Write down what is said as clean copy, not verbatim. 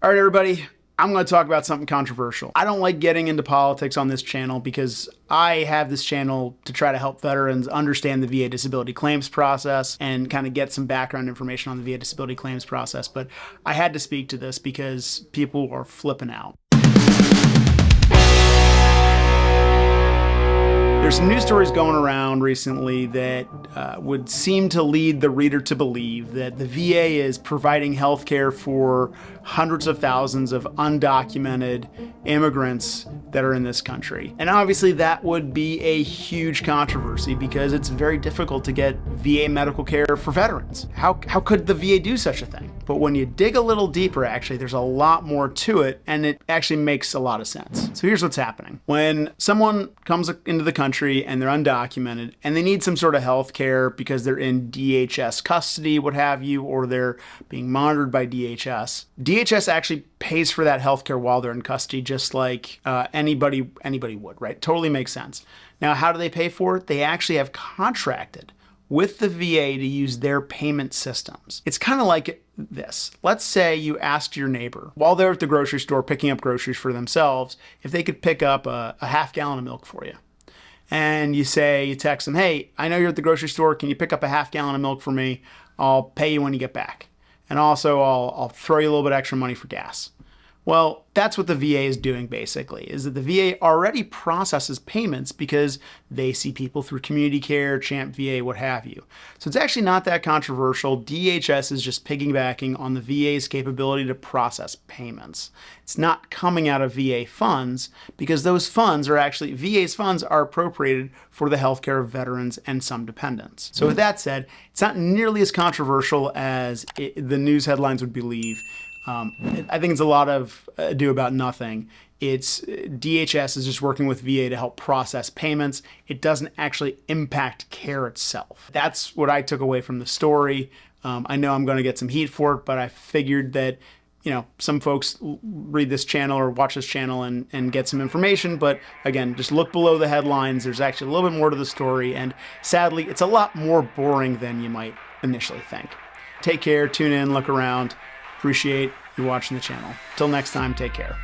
All right, everybody, I'm going to talk about something controversial. I don't like getting into politics on this channel because I have this channel to try to help veterans understand the VA disability claims process and kind of get some background information on the VA disability claims process. But I had to speak to this because people are flipping out. There's some news stories going around recently that would seem to lead the reader to believe that the VA is providing health care for hundreds of thousands of undocumented immigrants that are in this country. And obviously that would be a huge controversy because it's very difficult to get VA medical care for veterans. How could the VA do such a thing? But when you dig a little deeper, actually, there's a lot more to it, and it actually makes a lot of sense. So here's what's happening. When someone comes into the country and they're undocumented and they need some sort of health care because they're in DHS custody, what have you, or they're being monitored by DHS, DHS actually pays for that health care while they're in custody, just like anybody would, right? Totally makes sense. Now, how do they pay for it? They actually have contracted with the VA to use their payment systems. It's kind of like this. Let's say you asked your neighbor while they're at the grocery store picking up groceries for themselves if they could pick up a half gallon of milk for you. And you text them, hey, I know you're at the grocery store. Can you pick up a half gallon of milk for me? I'll pay you when you get back. And also I'll throw you a little bit extra money for gas. Well, that's what the VA is doing basically, is that the VA already processes payments because they see people through community care, Champ VA, what have you. So it's actually not that controversial. DHS is just piggybacking on the VA's capability to process payments. It's not coming out of VA funds because those funds are actually, VA's funds are appropriated for the healthcare of veterans and some dependents. So with that said, it's not nearly as controversial as the news headlines would believe. I think it's a lot of ado about nothing. It's DHS is just working with VA to help process payments. It doesn't actually impact care itself. That's what I took away from the story. I know I'm going to get some heat for it, but I figured that, you know, some folks read this channel or watch this channel and get some information. But again, just look below the headlines. There's actually a little bit more to the story. And sadly, it's a lot more boring than you might initially think. Take care, tune in, look around. Appreciate you watching the channel. Till next time, take care.